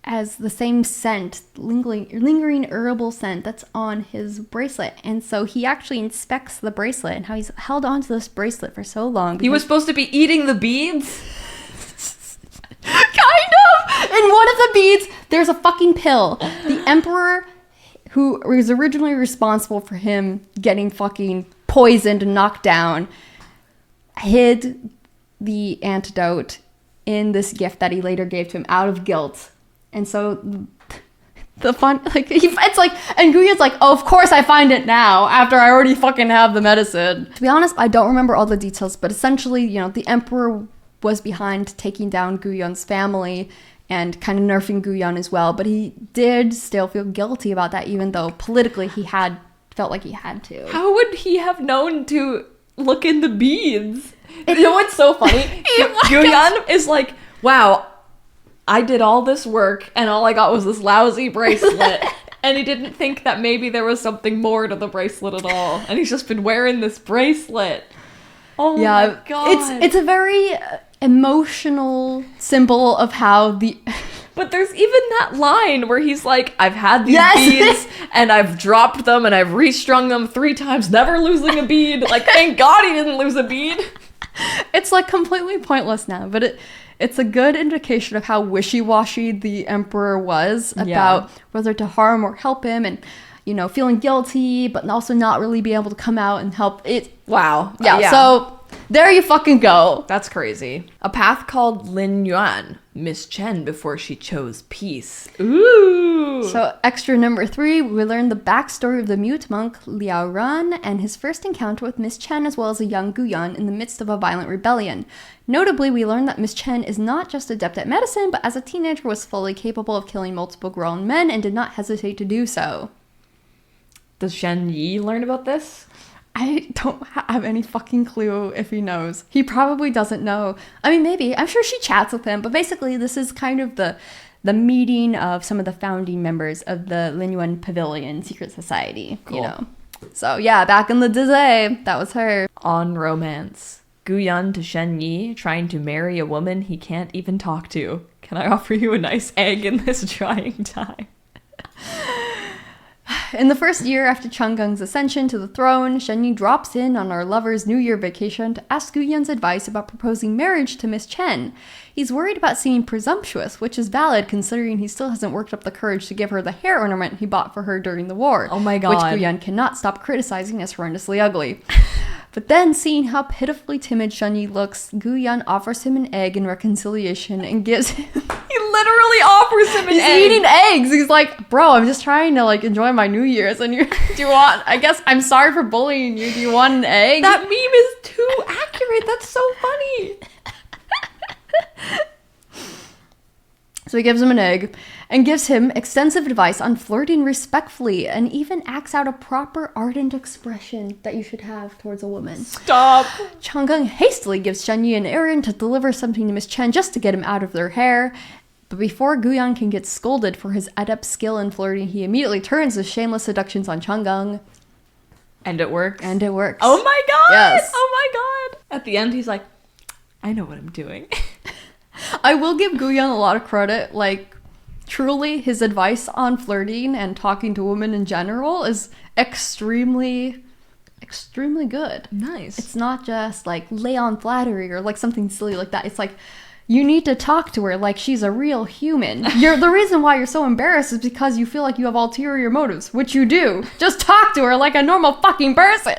as the same scent, lingering herbal scent that's on his bracelet. And so he actually inspects the bracelet and how he's held onto this bracelet for so long. He was supposed to be eating the beads? Kind of! In one of the beads, there's a fucking pill. The emperor, who was originally responsible for him getting fucking poisoned and knocked down, hid the antidote in this gift that he later gave to him out of guilt. And so the fun, like, it's like, and Guyon's like, oh, of course I find it now after I already fucking have the medicine. To be honest, I don't remember all the details, but essentially, you know, the emperor was behind taking down Guyon's family and kind of nerfing Guyon as well, but he did still feel guilty about that, even though politically he had felt like he had to. How would he have known to look in the beads? You know what's so funny? Guyon is like, wow, I did all this work and all I got was this lousy bracelet. And he didn't think that maybe there was something more to the bracelet at all. And he's just been wearing this bracelet. Oh my god. It's a very emotional symbol of how the... But there's even that line where he's like, I've had these beads and I've dropped them and I've restrung them 3 times, never losing a bead. Like, thank God he didn't lose a bead. It's like completely pointless now, but it's a good indication of how wishy-washy the emperor was about whether to harm or help him, and, you know, feeling guilty, but also not really being able to come out and help it. Wow. Yeah. So there you fucking go. That's crazy. A path called Lin Yuan, Miss Chen before she chose peace. Ooh. So extra number 3, we learn the backstory of the mute monk Liao Ran and his first encounter with Miss Chen, as well as a young Guyon in the midst of a violent rebellion. Notably, we learn that Miss Chen is not just adept at medicine, but as a teenager was fully capable of killing multiple grown men and did not hesitate to do so. Does Shen Yi learn about this? I don't have any fucking clue if he knows. He probably doesn't know. I mean, maybe. I'm sure she chats with him, but basically this is kind of the meeting of some of the founding members of the Linyuan Pavilion secret society, cool. You know. So yeah, back in the day, that was her. On romance. Guyon to Shen Yi trying to marry a woman he can't even talk to. Can I offer you a nice egg in this trying time? In the first year after Chong Gung's ascension to the throne, Shen Yi drops in on our lover's New Year vacation to ask Guyon's advice about proposing marriage to Miss Chen. He's worried about seeming presumptuous, which is valid considering he still hasn't worked up the courage to give her the hair ornament he bought for her during the war. Oh my god. Which Guyon cannot stop criticizing as horrendously ugly. But then, seeing how pitifully timid Shen Yi looks, Guyon offers him an egg in reconciliation and gives him... He literally offers him an egg. He's eating eggs. He's like, bro, I'm just trying to, like, enjoy my New Year's, and do you want... I guess I'm sorry for bullying you. Do you want an egg? That meme is too accurate. That's so funny. So he gives him an egg and gives him extensive advice on flirting respectfully and even acts out a proper ardent expression that you should have towards a woman. Stop. Chong Gung hastily gives Shen Yi an errand to deliver something to Miss Chen just to get him out of their hair. But before Guyon can get scolded for his adept skill in flirting, he immediately turns his shameless seductions on Chong Gung. And it works. And it works. Oh my god. Yes. Oh my god. At the end, he's like, I know what I'm doing. I will give Guyon a lot of credit. Like, truly, his advice on flirting and talking to women in general is extremely, extremely good. Nice. It's not just, like, lay on flattery or, like, something silly like that. It's like, you need to talk to her like she's a real human. The reason why you're so embarrassed is because you feel like you have ulterior motives, which you do. Just talk to her like a normal fucking person.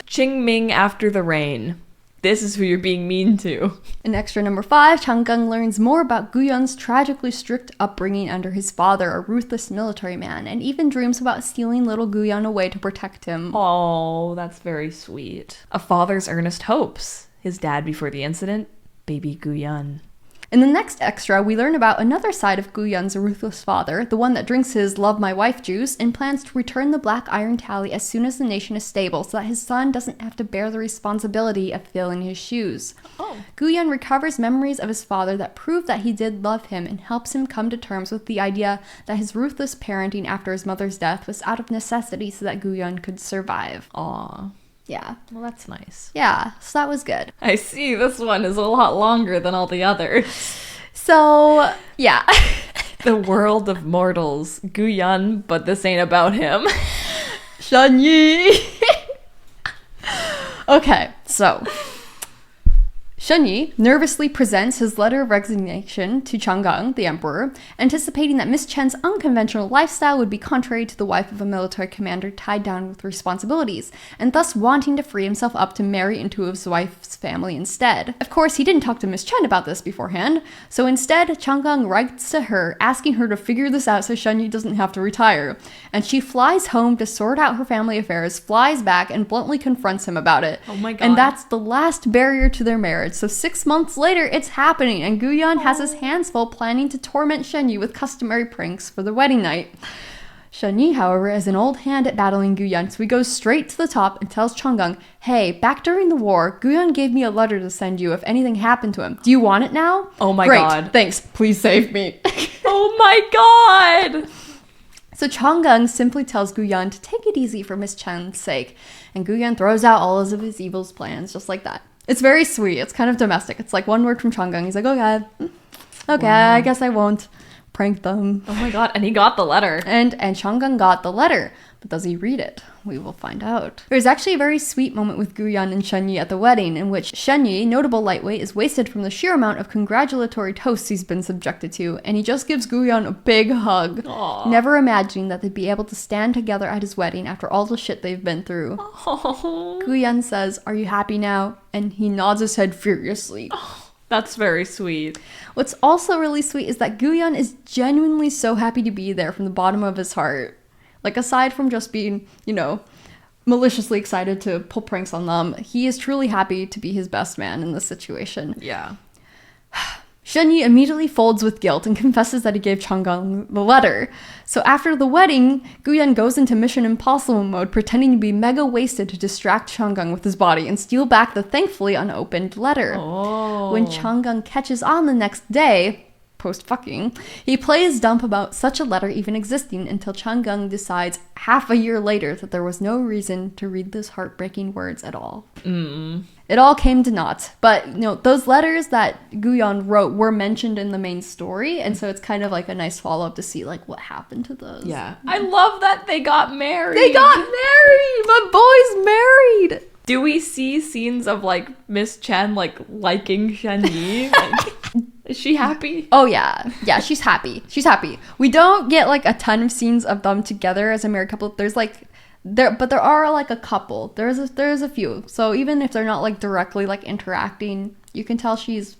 Qing Ming after the rain. This is who you're being mean to. In extra number 5, Chong Gung learns more about Guyon's tragically strict upbringing under his father, a ruthless military man, and even dreams about stealing little Guyon away to protect him. Oh, that's very sweet. A father's earnest hopes. His dad before the incident, baby Guyon. In the next extra, we learn about another side of Guyon's ruthless father, the one that drinks his love my wife juice and plans to return the black iron tally as soon as the nation is stable so that his son doesn't have to bear the responsibility of filling his shoes. Oh. Guyon recovers memories of his father that prove that he did love him and helps him come to terms with the idea that his ruthless parenting after his mother's death was out of necessity so that Guyon could survive. Aw. Yeah. Well, that's nice. Yeah, so that was good. I see this one is a lot longer than all the others. So, yeah. The world of mortals. Guyon, but this ain't about him. Shen Yi. Okay, so Shen Yi nervously presents his letter of resignation to Chong Gung, the emperor, anticipating that Miss Chen's unconventional lifestyle would be contrary to the wife of a military commander tied down with responsibilities, and thus wanting to free himself up to marry into his wife's family instead. Of course, he didn't talk to Miss Chen about this beforehand, so instead, Chong Gung writes to her, asking her to figure this out so Shen Yi doesn't have to retire, and she flies home to sort out her family affairs, flies back, and bluntly confronts him about it. Oh my god. And that's the last barrier to their marriage. So 6 months later, it's happening, and Guyan has his hands full planning to torment Shen Yi with customary pranks for the wedding night. Shen Yi, however, is an old hand at battling Guyan, so he goes straight to the top and tells Chong Gung, hey, back during the war, Guyan gave me a letter to send you if anything happened to him. Do you want it now? Oh my Great, god. thanks. Please save me. Oh my god! So Chong Gung simply tells Guyan to take it easy for Miss Chen's sake, and Guyan throws out all of his evil plans just like that. It's very sweet. It's kind of domestic. It's like one word from Chong Gung. He's like, okay, Wow. I guess I won't prank them. Oh my god, and he got the letter. And Chong Gung got the letter. But does he read it? We will find out. There's actually a very sweet moment with Guyan and Shen Yi at the wedding, in which Shen Yi, notable lightweight, is wasted from the sheer amount of congratulatory toasts he's been subjected to, and he just gives Guyan a big hug, Aww. never imagining that they'd be able to stand together at his wedding after all the shit they've been through. Oh, Guyan says, "Are you happy now?" And he nods his head furiously. that's very sweet. What's also really sweet is that Guyan is genuinely so happy to be there from the bottom of his heart. Like, aside from just being, maliciously excited to pull pranks on them, he is truly happy to be his best man in this situation. Yeah. Shen Yi immediately folds with guilt and confesses that he gave Chong Gung the letter. So after the wedding, Guyan goes into Mission Impossible mode, pretending to be mega wasted to distract Chong Gung with his body and steal back the thankfully unopened letter. Oh. When Chong Gung catches on the next day, post-fucking, he plays dumb about such a letter even existing until Chong Gung decides half a year later that there was no reason to read those heartbreaking words at all. It all came to naught. But, those letters that Guyan wrote were mentioned in the main story, and so it's kind of like a nice follow-up to see, what happened to those. Yeah. I love that they got married. They got married! My boy's married! Do we see scenes of, Miss Chen, liking Shen Yi? Is she happy? Oh, yeah. Yeah, she's happy. She's happy. We don't get, a ton of scenes of them together as a married couple. There's, but there are, a couple. There's a few. So even if they're not, directly, interacting, you can tell she is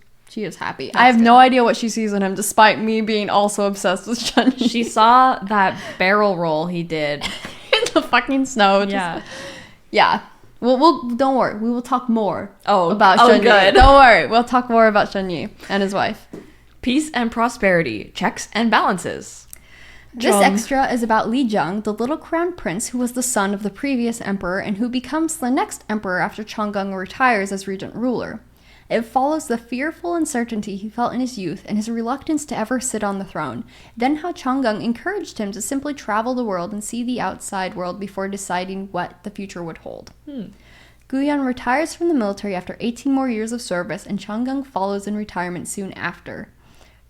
happy. I have no idea what she sees in him, despite me being also obsessed with Shen Yi. She saw that barrel roll he did. In the fucking snow. Yeah. Yeah. We'll don't worry. We will talk more about Shen Yi. good. Don't worry. We'll talk more about Shen Yi and his wife. Peace and prosperity. Checks and balances. This Chong. extra is about Li Zheng, the little crown prince who was the son of the previous emperor and who becomes the next emperor after Chong Gung retires as regent ruler. It follows the fearful uncertainty he felt in his youth and his reluctance to ever sit on the throne, then how Chong Gung encouraged him to simply travel the world and see the outside world before deciding what the future would hold. Guyan retires from the military after 18 more years of service, and Chong Gung follows in retirement soon after.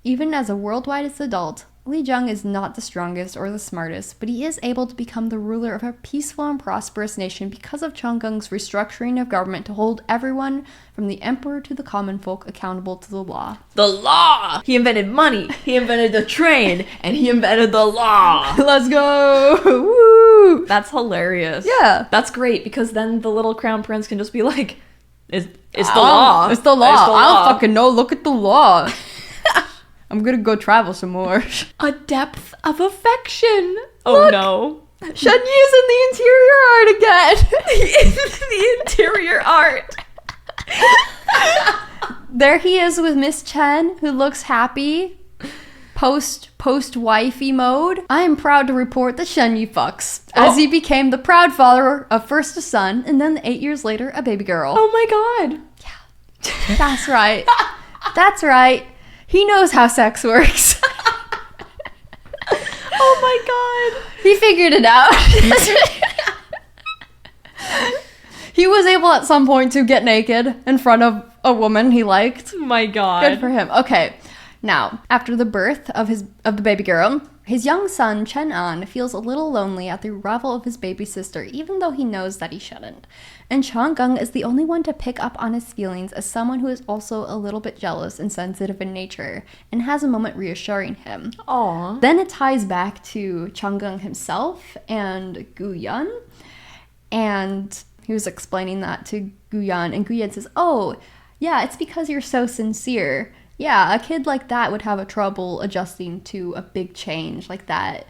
Even as a worldwide adult, Li Zheng is not the strongest or the smartest, but he is able to become the ruler of a peaceful and prosperous nation because of Chong Gung's restructuring of government to hold everyone, from the emperor to the common folk, accountable to the law. The law! He invented money, he invented the train, and he invented the law! Let's go! Woo! That's hilarious. Yeah. That's great, because then the little crown prince can just be like, it's the law. It's the law. I don't fucking know. Look at the law. I'm gonna go travel some more. A depth of affection. Oh Look. no. Shen Yi is in the interior art again. The interior art. There he is with Miss Chen, who looks happy. Post-wifey mode. I am proud to report that Shen Yi fucks, as he became the proud father of first a son, and then 8 years later, a baby girl. Oh my god. That's right. That's right. He knows how sex works. Oh my god. He figured it out. He was able at some point to get naked in front of a woman he liked. Oh my god. Good for him. Okay. Now, after the birth of the baby girl, His young son, Chen An, feels a little lonely at the arrival of his baby sister, even though he knows that he shouldn't. And Chong Gung is the only one to pick up on his feelings as someone who is also a little bit jealous and sensitive in nature, and has a moment reassuring him. Aww. Then it ties back to Chong Gung himself and Gu Yan, and he was explaining that to Gu Yan, and Gu Yan says, "Oh, yeah, it's because you're so sincere. Yeah, a kid like that would have a trouble adjusting to a big change like that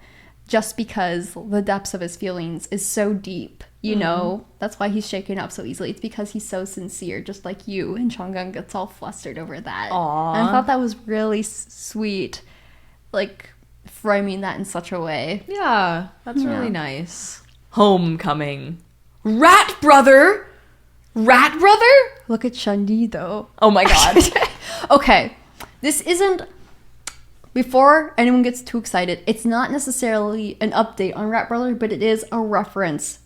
just because the depths of his feelings is so deep, you know? That's why he's shaken up so easily. It's because he's so sincere, just like you." And Chong Gung gets all flustered over that. Aww. And I thought that was really sweet, like, framing that in such a way. Yeah, that's really nice. Homecoming. Rat brother? Rat brother? Look at Shen Yi, though. Oh my god. Okay, this isn't, before anyone gets too excited, it's not necessarily an update on Rat Brother, but it is a reference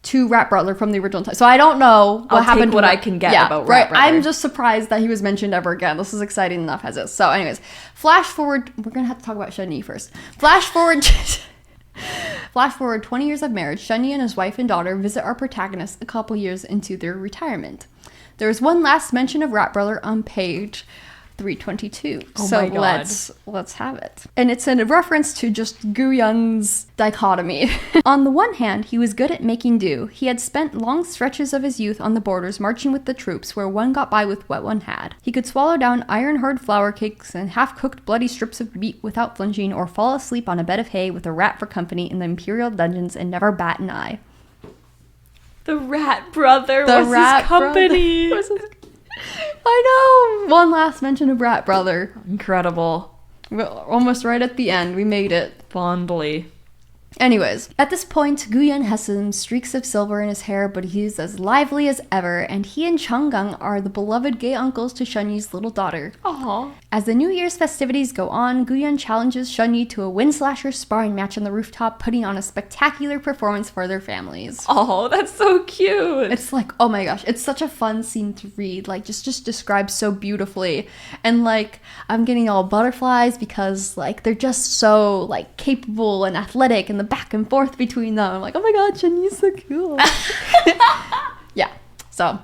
to Rat Brother from the original time. So I don't know what happened. Take what I can get about Rat Brother. I'm just surprised that he was mentioned ever again. This is exciting enough as is. So anyways, flash forward, we're gonna have to talk about Shen Yi first. Flash forward 20 years of marriage, Shen Yi and his wife and daughter visit our protagonist a couple years into their retirement. There is one last mention of Rat Brother on page 322. Oh so my God. let's have it. And it's in a reference to just Gu Yun's dichotomy. On the one hand, he was good at making do. He had spent long stretches of his youth on the borders marching with the troops where one got by with what one had. He could swallow down iron-hard flour cakes and half-cooked bloody strips of meat without flinching, or fall asleep on a bed of hay with a rat for company in the imperial dungeons and never bat an eye. The Rat Brother The was Rat his company. Brother. I know! One last mention of Rat Brother. Incredible. We're almost right at the end. We made it. Fondly. Anyways, at this point, Gu Yan has some streaks of silver in his hair, but he's as lively as ever, and he and Chong Gung are the beloved gay uncles to Shen Yi's little daughter. Aww. As the New Year's festivities go on, Gu Yan challenges Shen Yi to a wind-slasher sparring match on the rooftop, putting on a spectacular performance for their families. Oh, that's so cute. It's like, oh my gosh, it's such a fun scene to read, like, just described so beautifully. And, like, I'm getting all butterflies because, like, they're just so, like, capable and athletic, and the back and forth between them. I'm like, oh my god, Shen Yi's so cool. Yeah, so,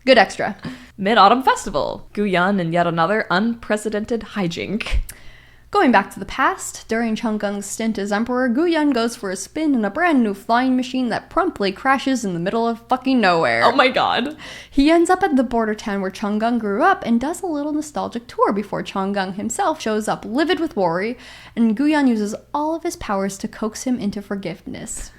good extra. Mid-Autumn Festival. Guyan and yet another unprecedented hijink. Going back to the past, during Chong Gung's stint as emperor, Gu Yan goes for a spin in a brand new flying machine that promptly crashes in the middle of fucking nowhere. Oh my god. He ends up at the border town where Chong Gung grew up and does a little nostalgic tour before Chong Gung himself shows up livid with worry, and Gu Yan uses all of his powers to coax him into forgiveness.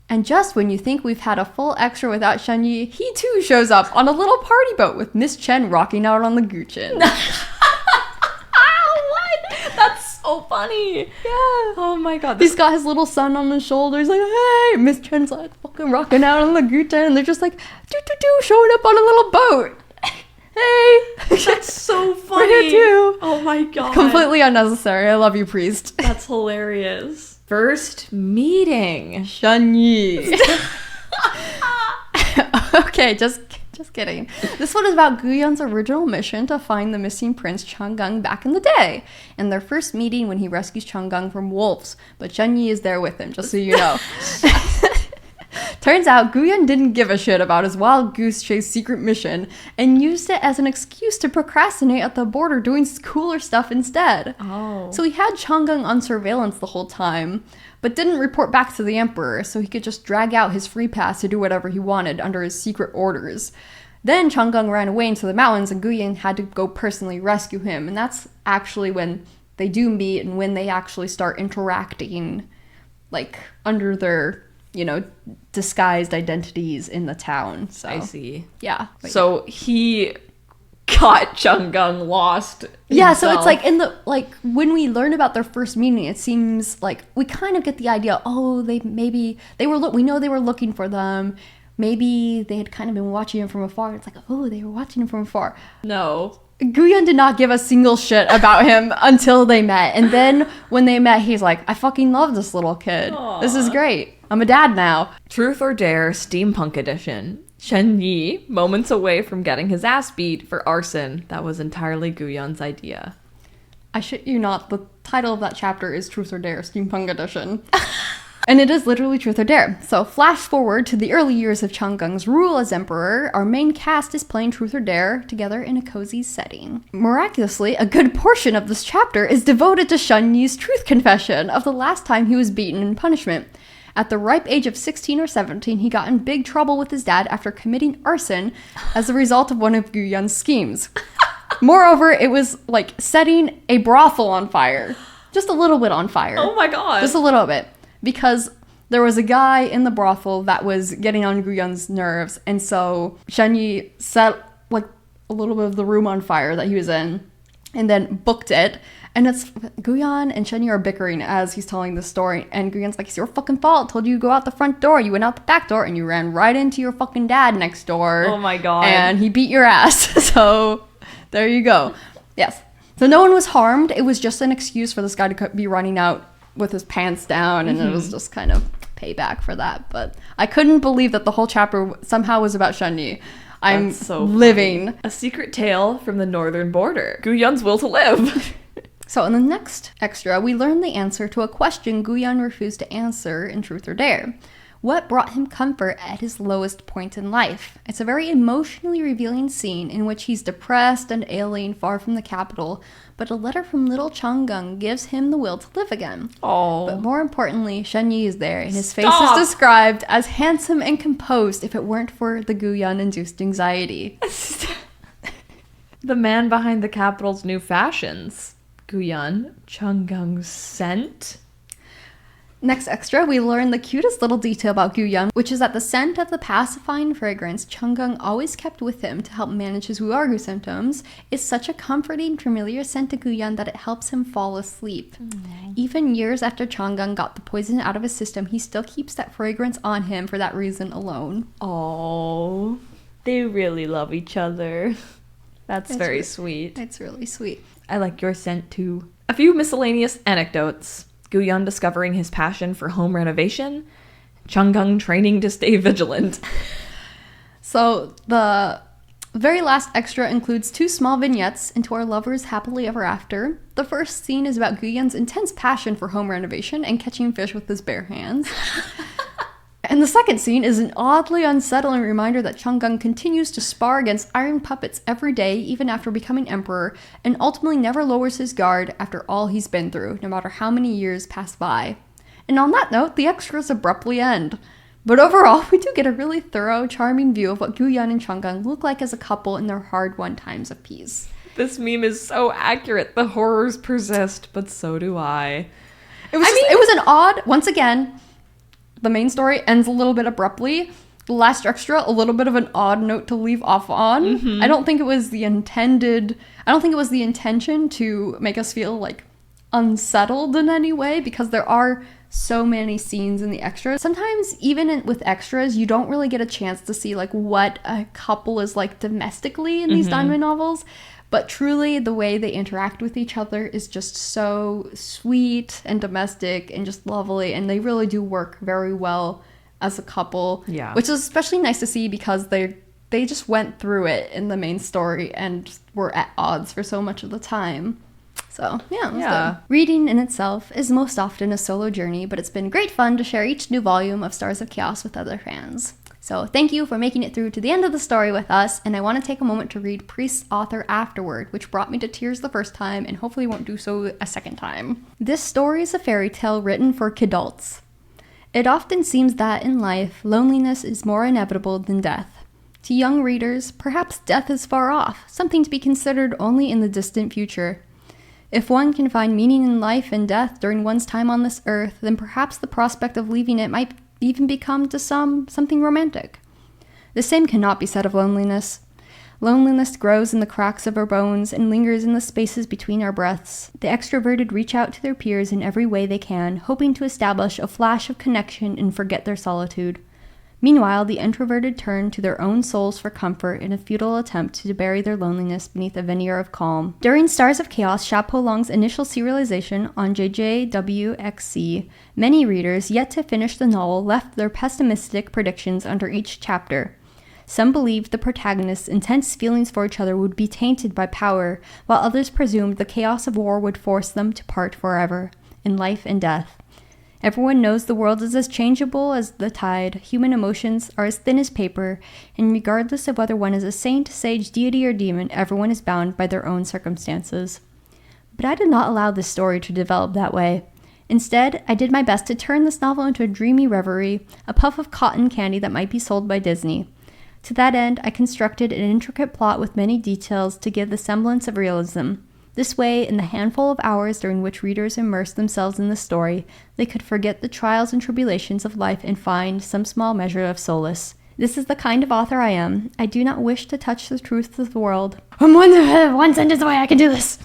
And just when you think we've had a full extra without Shen Yi, he too shows up on a little party boat with Miss Chen rocking out on the Guchin. That's so funny. Yeah. Oh my god. He's got his little son on his shoulder. He's like, hey! Miss Chen's like fucking rocking out on the Guchin, and they're just like, showing up on a little boat. Hey! That's so funny. We're here too. Oh my god. Completely unnecessary. I love you, priest. That's hilarious. First meeting. Shen Yi. Okay, just kidding. This one is about Gu Yan's original mission to find the missing prince Chong Gung back in the day, and their first meeting when he rescues Chong Gung from wolves, but Shen Yi is there with him, just so you know. Turns out Gu Yan didn't give a shit about his wild goose chase secret mission and used it as an excuse to procrastinate at the border doing cooler stuff instead. Oh. So he had Chong Gung on surveillance the whole time, but didn't report back to the emperor, so he could just drag out his free pass to do whatever he wanted under his secret orders. Then Chong Gung ran away into the mountains and Gu Yan had to go personally rescue him, and that's actually when they do meet and when they actually start interacting, like, under their, you know, disguised identities in the town. So I see. Yeah. So he got Chong Gung lost. Yeah, so himself. it's like in the, like, when we learn about their first meeting, it seems like we kind of get the idea, oh, we know they were looking for them. Maybe they had kind of been watching him from afar. It's like, oh, they were watching him from afar. No. Gu Yan did not give a single shit about him until they met. And then when they met, he's like, I fucking love this little kid. Aww. This is great. I'm a dad now. Truth or Dare Steampunk Edition. Shen Yi, moments away from getting his ass beat for arson. That was entirely Gu Yan's idea. I shit you not, the title of that chapter is Truth or Dare, Steampunk Edition. And it is literally Truth or Dare. So flash forward to the early years of Chong Gung's rule as emperor. Our main cast is playing Truth or Dare together in a cozy setting. Miraculously, a good portion of this chapter is devoted to Shen Yi's truth confession of the last time he was beaten in punishment. At the ripe age of 16 or 17, he got in big trouble with his dad after committing arson as a result of one of Gu Yun's schemes. Moreover, it was like setting a brothel on fire. Just a little bit on fire. Oh my god. Just a little bit. Because there was a guy in the brothel that was getting on Gu Yun's nerves, and so Shen Yi set like a little bit of the room on fire that he was in, and then booked it. And it's Gu Yun and Shen Yi are bickering as he's telling the story, and Gu Yun's like, "It's your fucking fault. I told you to go out the front door. You went out the back door, and you ran right into your fucking dad next door. Oh my god. And he beat your ass." So there you go. Yes. So no one was harmed. It was just an excuse for this guy to be running out with his pants down, and it was just kind of payback for that. But I couldn't believe that the whole chapter somehow was about Shen Yi. I'm so living. A secret tale from the northern border. Gu Yun's will to live. So in the next extra, we learn the answer to a question Gu Yun refused to answer in Truth or Dare. What brought him comfort at his lowest point in life? It's a very emotionally revealing scene in which he's depressed and ailing far from the capital, but a letter from little Chong Gung gives him the will to live again. Oh. But more importantly, Shen Yi is there, and his face is described as handsome and composed if it weren't for the Gu Yun-induced anxiety. The man behind the capital's new fashions. Gu Yun, Chong Gung's scent. Next extra, we learn the cutest little detail about Gu Yun, which is that the scent of the pacifying fragrance Chong Gung always kept with him to help manage his wuargu symptoms is such a comforting, familiar scent to Gu Yun that it helps him fall asleep. Even years after Chong Gung got the poison out of his system, he still keeps that fragrance on him for that reason alone. Oh, they really love each other. That's very sweet. It's really sweet. I like your scent too. A few miscellaneous anecdotes. Gu Yun discovering his passion for home renovation. Chong Gung training to stay vigilant. So the very last extra includes 2 small vignettes into our lovers' happily ever after. The first scene is about Gu Yun's intense passion for home renovation and catching fish with his bare hands. And the second scene is an oddly unsettling reminder that Chong Gung continues to spar against iron puppets every day, even after becoming emperor, and ultimately never lowers his guard after all he's been through, no matter how many years pass by. And on that note, the extras abruptly end. But overall, we do get a really thorough, charming view of what Gu Yun and Chong Gung look like as a couple in their hard-won times of peace. This meme is so accurate. The horrors persist, but so do I. It was an odd, once again, the main story ends a little bit abruptly. The last extra, a little bit of an odd note to leave off on. Mm-hmm. I don't think it was the intention to make us feel like unsettled in any way, because there are so many scenes in the extras. Sometimes even with extras, you don't really get a chance to see like what a couple is like domestically in these Danmei novels. But truly, the way they interact with each other is just so sweet and domestic and just lovely. And they really do work very well as a couple. Yeah. Which is especially nice to see because they just went through it in the main story and were at odds for so much of the time. So, yeah, it was good. Reading in itself is most often a solo journey, but it's been great fun to share each new volume of Stars of Chaos with other fans. So thank you for making it through to the end of the story with us, and I want to take a moment to read Priest's author Afterward, which brought me to tears the first time and hopefully won't do so a second time. This story is a fairy tale written for kidults. It often seems that in life, loneliness is more inevitable than death. To young readers, perhaps death is far off, something to be considered only in the distant future. If one can find meaning in life and death during one's time on this earth, then perhaps the prospect of leaving it might even become to some something romantic. The same cannot be said of loneliness. Loneliness grows in the cracks of our bones and lingers in the spaces between our breaths. The extroverted reach out to their peers in every way they can, hoping to establish a flash of connection and forget their solitude. Meanwhile, the introverted turn to their own souls for comfort in a futile attempt to bury their loneliness beneath a veneer of calm. During Stars of Chaos, Xiaopo Long's initial serialization on JJWXC, many readers yet to finish the novel left their pessimistic predictions under each chapter. Some believed the protagonists' intense feelings for each other would be tainted by power, while others presumed the chaos of war would force them to part forever, in life and death. Everyone knows the world is as changeable as the tide, human emotions are as thin as paper, and regardless of whether one is a saint, sage, deity, or demon, everyone is bound by their own circumstances. But I did not allow this story to develop that way. Instead, I did my best to turn this novel into a dreamy reverie, a puff of cotton candy that might be sold by Disney. To that end, I constructed an intricate plot with many details to give the semblance of realism. This way, in the handful of hours during which readers immersed themselves in the story, they could forget the trials and tribulations of life and find some small measure of solace. This is the kind of author I am. I do not wish to touch the truth of the world. I'm one sentence away, I can do this!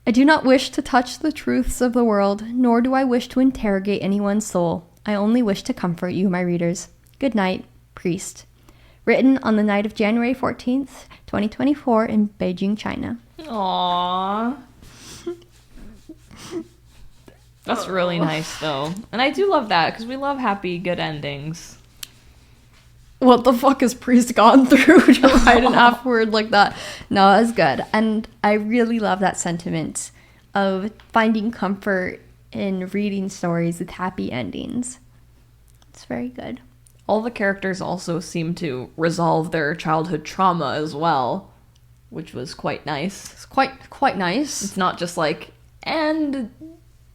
I do not wish to touch the truths of the world, nor do I wish to interrogate anyone's soul. I only wish to comfort you, my readers. Good night, Priest. Written on the night of January 14th, 2024 in Beijing, China. Aww. That's really nice, though. And I do love that, because we love happy, good endings. What the fuck has Priest gone through to write an afterward like that? No, it's good. And I really love that sentiment of finding comfort in reading stories with happy endings. It's very good. All the characters also seem to resolve their childhood trauma as well, which was quite nice. It's quite nice. It's not just like, and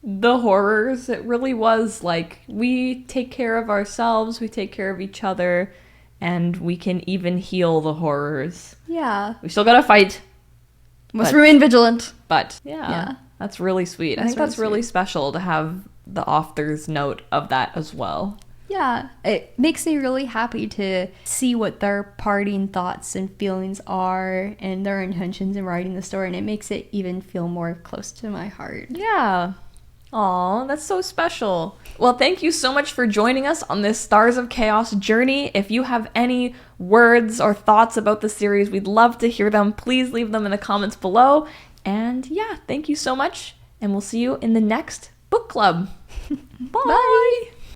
the horrors. It really was like, we take care of ourselves, we take care of each other, and we can even heal the horrors. Yeah. We still gotta fight. Must remain vigilant. But, yeah. That's really sweet. I think that's really special to have the author's note of that as well. Yeah. It makes me really happy to see what their parting thoughts and feelings are and their intentions in writing the story, and it makes it even feel more close to my heart. Yeah. Aw, that's so special. Well, thank you so much for joining us on this Stars of Chaos journey. If you have any words or thoughts about the series, we'd love to hear them. Please leave them in the comments below. And yeah, thank you so much. And we'll see you in the next book club. Bye. Bye.